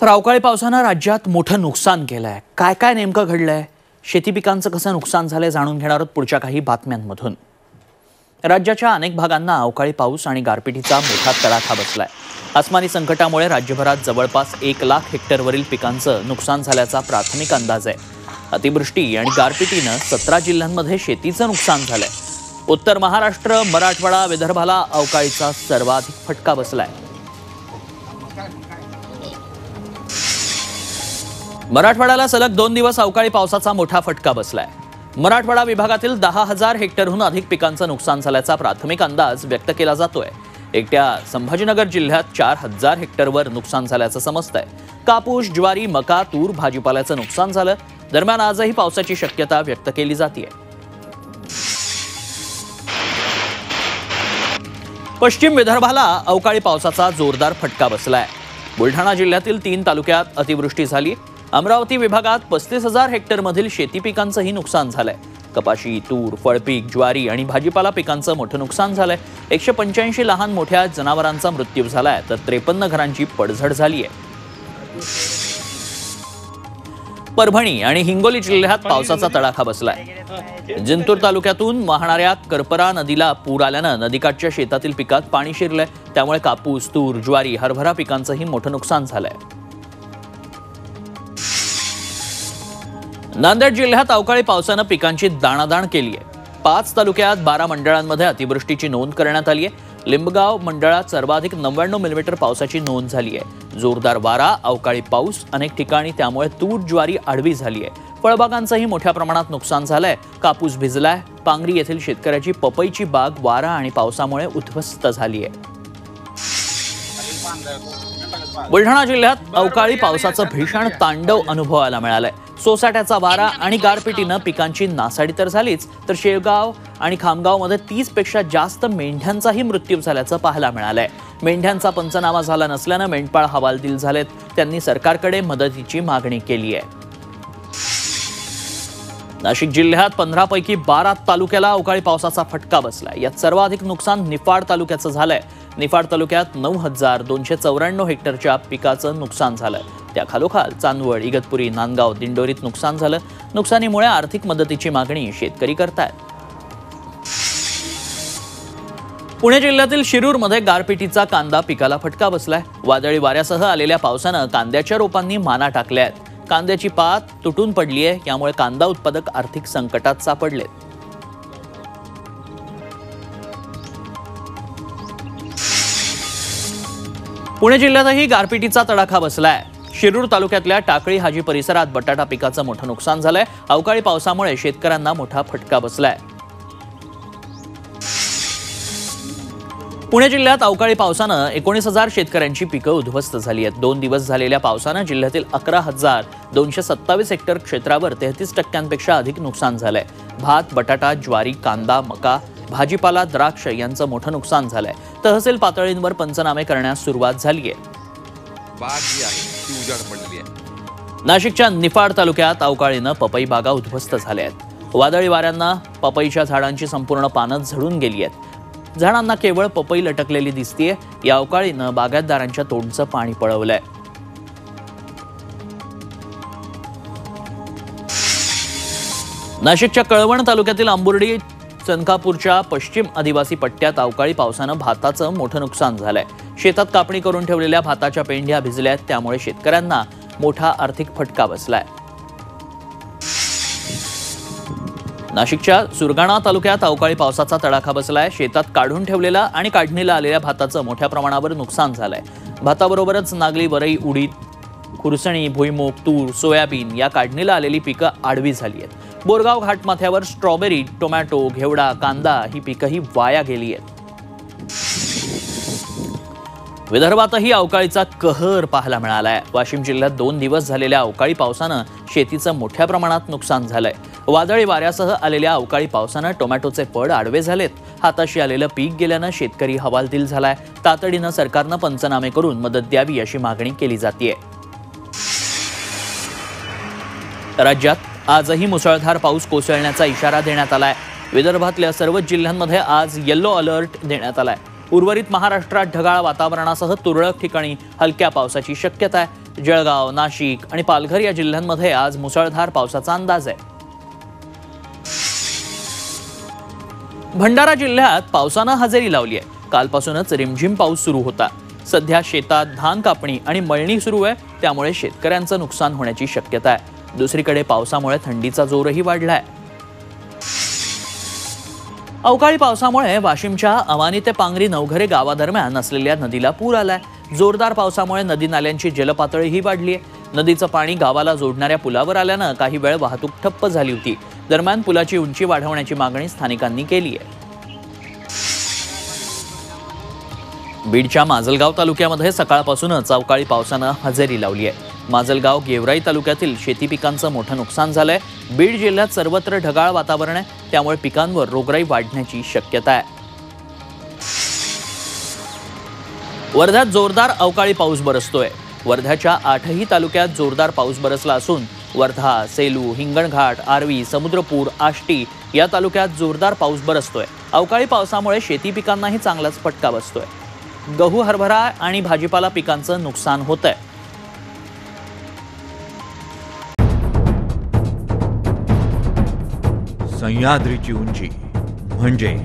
तर अवकाळी पावसानं राज्यात मोठं नुकसान केलंय. काय काय नेमकं घडलंय, शेती पिकांचं कसं नुकसान झालंय जाणून घेणार आहोत पुढच्या काही बातम्यांमधून. राज्याच्या अनेक भागांना अवकाळी पाऊस आणि गारपिटीचा मोठा तडाखा बसलाय. अस्मानी संकटामुळे राज्यभरात जवळपास 1 लाख हेक्टरवरील पिकांचं नुकसान झाल्याचा प्राथमिक अंदाज आहे. अतिवृष्टी आणि गारपिटीनं 17 जिल्ह्यांमध्ये शेतीचं नुकसान झालंय. उत्तर महाराष्ट्र, मराठवाडा, विदर्भाला अवकाळीचा सर्वाधिक फटका बसलाय. मराठवाड्याला सलग 2 दिवस अवकाळी पावसाचा मोठा फटका बसलाय. मराठवाडा विभागातील 10,000 हेक्टरहून अधिक पिकांचं नुकसान झाल्याचा प्राथमिक अंदाज व्यक्त केला जातोय. एकट्या संभाजीनगर जिल्ह्यात 4,000 हेक्टरवर नुकसान झाल्याचं समजतंय. कापूस, ज्वारी, मका, तूर, भाजीपाल्याचं नुकसान झालं. दरम्यान आजही पावसाची शक्यता व्यक्त केली जाते. पश्चिम विदर्भाला अवकाळी पावसाचा जोरदार फटका बसलाय. बुलढाणा जिल्ह्यातील 3 तालुक्यात अतिवृष्टी झाली. अमरावती विभागात 35,000 हेक्टरमधील शेती पिकांचंही नुकसान झालंय. कपाशी, तूर, फळपीक, ज्वारी आणि भाजीपाला पिकांचं मोठं नुकसान झालंय. 185 लहान मोठ्या जनावरांचा मृत्यू झालाय, तर 53 घरांची पडझड झाली आहे. परभणी आणि हिंगोली जिल्ह्यात पावसाचा तडाखा बसलाय. जिंतूर तालुक्यातून वाहणाऱ्या करपरा नदीला पूर आल्यानं नदीकाठच्या शेतातील पिकात पाणी शिरलंय. त्यामुळे कापूस, तूर, ज्वारी, हरभरा पिकांचंही मोठं नुकसान झालंय. नांदेड जिल्ह्यात अवकाळी पावसानं पिकांची दाणादाण केली आहे. 5 तालुक्यात 12 मंडळांमध्ये अतिवृष्टीची नोंद करण्यात आली आहे. लिंबगाव मंडळात सर्वाधिक 99 मिलीमीटर पावसाची नोंद झाली आहे. जोरदार वारा, अवकाळी पाऊस अनेक ठिकाणी, त्यामुळे तूर, ज्वारी आडवी झाली आहे. फळबागांचंही मोठ्या प्रमाणात नुकसान झालंय. कापूस भिजलाय. पांगरी येथील शेतकऱ्याची पपईची बाग वारा आणि पावसामुळे उद्ध्वस्त झाली आहे. बुलढाणा जिल्ह्यात अवकाळी पावसाचं भीषण तांडव अनुभवायला मिळालंय. सोसाट्याचा वारा आणि गारपिटीनं पिकांची नासाडी तर झालीच, तर शेवगाव आणि खामगावमध्ये 30 पेक्षा जास्त मेंढ्यांचाही मृत्यू झाल्याचं पाहायला मिळालंय. मेंढ्यांचा पंचनामा झाला नसल्यानं मेंढपाळ हवालदिल झालेत. त्यांनी सरकारकडे मदतीची मागणी केली आहे. नाशिक जिल्ह्यात 15 पैकी 12 तालुक्याला अवकाळी पावसाचा फटका बसलाय. यात सर्वाधिक नुकसान निफाड तालुक्याचं झालंय. निफाड तालुक्यात 9,294 हेक्टरच्या पिकाचं नुकसान झालंय. त्याखालोखाल चांदवड, इगतपुरी, नांदगाव, दिंडोरीत नुकसान झालं. नुकसानीमुळे आर्थिक मदतीची मागणी शेतकरी करतायत. पुणे जिल्ह्यातील शिरूरमध्ये गारपिटीचा कांदा पिकाला फटका बसलाय. वादळी वाऱ्यासह आलेल्या पावसानं कांद्याच्या रोपांनी माना टाकल्या आहेत. कांद्याची पात तुटून पडली आहे. यामुळे कांदा उत्पादक आर्थिक संकटात सापडलेत. पुणे जिल्ह्यातही गारपिटीचा तडाखा बसलाय. शिरूर तालुक्यातल्या टाकळी हाजी परिसरात बटाटा पिकाचं मोठं नुकसान झालंय. अवकाळी पावसामुळे शेतकऱ्यांना मोठा फटका बसलाय. पुणे जिल्ह्यात अवकाळी पावसानं 19,000 शेतकऱ्यांची पिकं उद्ध्वस्त झाली आहेत. 2 दिवस झालेल्या पावसानं जिल्ह्यातील 11,227 हेक्टर क्षेत्रावर 33% अधिक नुकसान झालंय. भात, बटाटा, ज्वारी, कांदा, मका, भाजीपाला, द्राक्ष यांचं मोठं नुकसान झालंय. तहसील पातळींवर पंचनामे करण्यास सुरुवात झाली आहे. नाशिकच्या निफाड तालुक्यात अवकाळीनं पपई बागा उद्ध्वस्त झाल्या आहेत. वादळी वाऱ्यांना पपईच्या झाडांची संपूर्ण पानं झडून गेली आहेत. झाडांना केवळ पपई लटकलेली दिसतीये. या अवकाळीनं बागायतदारांच्या तोंडचं पाणी पळवलंय. नाशिकच्या कळवण तालुक्यातील अंबुर्डी, चनकापूरच्या पश्चिम आदिवासी पट्ट्यात अवकाळी पावसानं भाताचं मोठं नुकसान झालंय. शेतात कापणी करून ठेवलेल्या भाताच्या पेंढ्या भिजल्यात. त्यामुळे शेतकऱ्यांना मोठा आर्थिक फटका बसलाय. नाशिकच्या सुरगाणा तालुक्यात अवकाळी पावसाचा तडाखा बसलाय. शेतात काढून ठेवलेला आणि काढणीला आलेल्या भाताचं मोठ्या प्रमाणावर नुकसान झालंय. भाताबरोबरच नागली, वरई, उडीद, खुरसणी, भुईमूग, तूर, सोयाबीन या काढणीला आलेली पिकं आडवी झाली आहेत. बोरगाव घाटमाथ्यावर स्ट्रॉबेरी, टोमॅटो, घेवडा, कांदा ही पिकंही वाया गेली आहेत. विदर्भातही अवकाळीचा कहर पाहायला मिळालाय. वाशिम जिल्ह्यात 2 दिवस झालेल्या अवकाळी पावसानं शेतीचं मोठ्या प्रमाणात नुकसान झालंय. वादळी वाऱ्यासह आलेल्या अवकाळी पावसानं टोमॅटोचे पड आडवे झालेत. हाताशी आलेलं पीक गेल्यानं शेतकरी हवालदिल झालाय. तातडीनं सरकारनं पंचनामे करून मदत द्यावी अशी मागणी केली जातेय. राज्यात आजही मुसळधार पाऊस कोसळण्याचा इशारा देण्यात आलाय. विदर्भातल्या सर्वच जिल्ह्यांमध्ये आज येलो अलर्ट देण्यात आलाय. उर्वरित महाराष्ट्रात ढगाळ वातावरणासह तुरळक ठिकाणी हलक्या पावसाची शक्यता आहे. जळगाव, नाशिक आणि पालघर या जिल्ह्यांमध्ये आज मुसळधार पावसाचा अंदाज आहे. भंडारा जिल्ह्यात पावसानं हजेरी लावली आहे. कालपासूनच रिमझिम पाऊस सुरू होता. सध्या शेतात धान कापणी आणि मळणी सुरू आहे, त्यामुळे शेतकऱ्यांचं नुकसान होण्याची शक्यता आहे. दुसरीकडे पावसामुळे थंडीचा जोरही वाढलाय. अवकाळी पावसामुळे वाशिमच्या अवानी ते पांगरी नवघरे गावादरम्यान असलेल्या नदीला पूर आलाय. जोरदार पावसामुळे नदी नाल्यांची जलपातळीही वाढली आहे. नदीचं पाणी गावाला जोडणाऱ्या पुलावर आल्यानं काही वेळ वाहतूक ठप्प झाली होती. दरम्यान पुलाची उंची वाढवण्याची मागणी स्थानिकांनी केली आहे. बीडच्या माजलगाव तालुक्यामध्ये सकाळपासूनच अवकाळी पावसानं हजेरी लावली आहे. माजलगाव गेवराई तालुक्यातील शेती पिकांचं मोठं नुकसान झालंय. बीड जिल्ह्यात सर्वत्र ढगाळ वातावरण आहे, त्यामुळे पिकांवर रोगराई वाढण्याची शक्यता आहे. वर्ध्यात जोरदार अवकाळी पाऊस बरसतोय. वर्ध्याच्या 8ही तालुक्यात जोरदार पाऊस बरसला असून वर्धा, सेलू, हिंगणघाट, आर्वी, समुद्रपूर, आष्टी या तालुक्यात जोरदार पाऊस बरसतोय. अवकाळी पावसामुळे शेती पिकांनाही चांगलाच फटका बसतोय. गहू, हरभरा आणि भाजीपाला पिकांचं नुकसान होतंय. सह्याद्रीची उंची म्हणजे